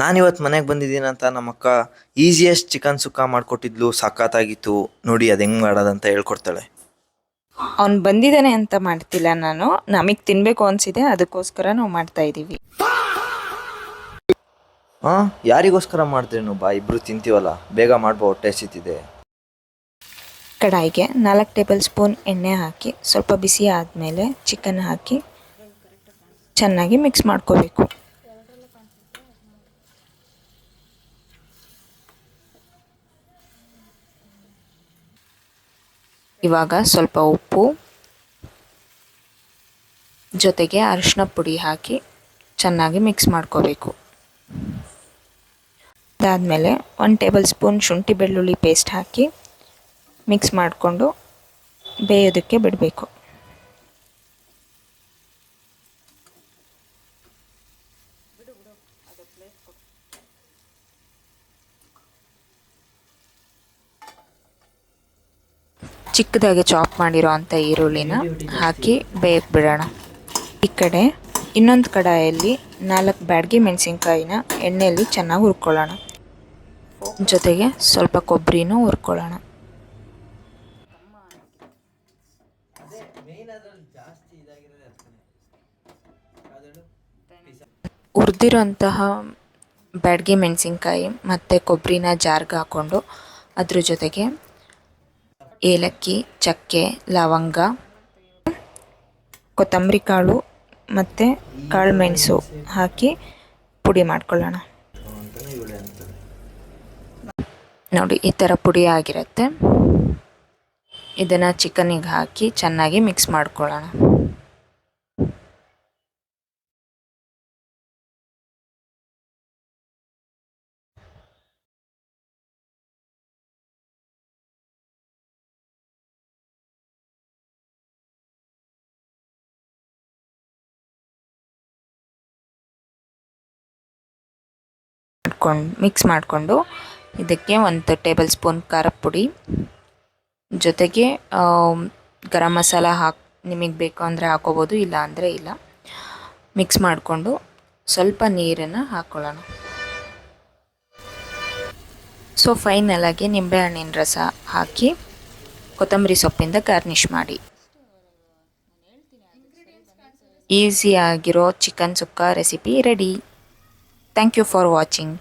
ನಾನಿವತ್ತು ಮನೆಗೆ ಬಂದಿದ್ದೀನಿ ಅಂತ ನಮ್ಮಕ್ಕ ಈಸಿಯೆಸ್ಟ್ ಚಿಕನ್ ಸುಕ್ಕ ಮಾಡಿಕೊಟ್ಟಿದ್ಲು. ಸಖತ್ತಾಗಿತ್ತು. ನೋಡಿ ಅದು ಹೆಂಗೆ ಮಾಡೋದಂತ ಹೇಳ್ಕೊಡ್ತಾಳೆ. ಅವ್ನು ಬಂದಿದ್ದಾನೆ ಅಂತ ಮಾಡ್ತಿಲ್ಲ ನಾನು, ನಮಗೆ ತಿನ್ನಬೇಕು ಅನಿಸಿದೆ, ಅದಕ್ಕೋಸ್ಕರ ನಾವು ಮಾಡ್ತಾ ಇದ್ದೀವಿ. ಹಾಂ, ಯಾರಿಗೋಸ್ಕರ ಮಾಡಿದ್ರೇನು ಬಾ, ಇಬ್ರು ತಿಂತೀವಲ್ಲ, ಬೇಗ ಮಾಡ್ಬೋ, ಹೊಟ್ಟೆ ಹಸಿತಿದೆ. ಕಡಾಯಿಗೆ 4 ಟೇಬಲ್ ಸ್ಪೂನ್ ಎಣ್ಣೆ ಹಾಕಿ ಸ್ವಲ್ಪ ಬಿಸಿ ಆದಮೇಲೆ ಚಿಕನ್ ಹಾಕಿ ಚೆನ್ನಾಗಿ ಮಿಕ್ಸ್ ಮಾಡ್ಕೋಬೇಕು. ಇವಾಗ ಸ್ವಲ್ಪ ಉಪ್ಪು ಜೊತೆಗೆ ಅರಿಶಿನ ಪುಡಿ ಹಾಕಿ ಚೆನ್ನಾಗಿ ಮಿಕ್ಸ್ ಮಾಡ್ಕೋಬೇಕು. ಅದಾದಮೇಲೆ 1 ಟೇಬಲ್ ಸ್ಪೂನ್ ಶುಂಠಿ ಬೆಳ್ಳುಳ್ಳಿ ಪೇಸ್ಟ್ ಹಾಕಿ ಮಿಕ್ಸ್ ಮಾಡಿಕೊಂಡು ಬೇಯೋದಕ್ಕೆ ಬಿಡಬೇಕು. ಚಿಕ್ಕದಾಗಿ ಚಾಪ್ ಮಾಡಿರೋ ಅಂಥ ಈರುಳ್ಳಿನ ಹಾಕಿ ಬೇಯಕ್ಕೆ ಬಿಡೋಣ. ಈ ಕಡೆ ಇನ್ನೊಂದು ಕಡಾಯಲ್ಲಿ 4 ಬ್ಯಾಡಗಿ ಮೆಣಸಿನ್ಕಾಯಿನ ಎಣ್ಣೆಯಲ್ಲಿ ಚೆನ್ನಾಗಿ ಹುರ್ಕೊಳ್ಳೋಣ. ಜೊತೆಗೆ ಸ್ವಲ್ಪ ಕೊಬ್ಬರಿನೂ ಹುರ್ಕೊಳ್ಳೋಣ. ಹುರಿದಿರೋಂತಹ ಬ್ಯಾಡಗಿ ಮೆಣಸಿನ್ಕಾಯಿ ಮತ್ತು ಕೊಬ್ಬರಿನ ಜಾರ್ಗೆ ಹಾಕ್ಕೊಂಡು ಅದ್ರ ಜೊತೆಗೆ ಏಲಕ್ಕಿ, ಚಕ್ಕೆ, ಲವಂಗ, ಕೊತ್ತಂಬರಿ ಕಾಳು ಮತ್ತು ಕಾಳು ಮೆಣಸು ಹಾಕಿ ಪುಡಿ ಮಾಡ್ಕೊಳ್ಳೋಣ. ನೋಡಿ, ಈ ಥರ ಪುಡಿ ಆಗಿರುತ್ತೆ. ಇದನ್ನು ಚಿಕನ್ನಿಗೆ ಹಾಕಿ ಚೆನ್ನಾಗಿ ಮಿಕ್ಸ್ ಮಾಡ್ಕೊಳ್ಳೋಣ. ಮಿಕ್ಸ್ ಮಾಡಿಕೊಂಡು ಇದಕ್ಕೆ 1 ಟೇಬಲ್ ಸ್ಪೂನ್ ಖಾರದ ಪುಡಿ ಜೊತೆಗೆ ಗರಂ ಮಸಾಲ ನಿಮಗೆ ಬೇಕು ಅಂದರೆ ಹಾಕೋಬೋದು, ಇಲ್ಲ ಅಂದರೆ ಇಲ್ಲ. ಮಿಕ್ಸ್ ಮಾಡಿಕೊಂಡು ಸ್ವಲ್ಪ ನೀರನ್ನು ಹಾಕ್ಕೊಳ್ಳೋಣ. ಸೊ ಫೈನಲಾಗಿ ನಿಂಬೆಹಣ್ಣಿನ ರಸ ಹಾಕಿ ಕೊತ್ತಂಬರಿ ಸೊಪ್ಪಿಂದ ಗಾರ್ನಿಷ್ ಮಾಡಿ. ಈಸಿಯಾಗಿರೋ chicken sukka recipe ready. Thank you for watching.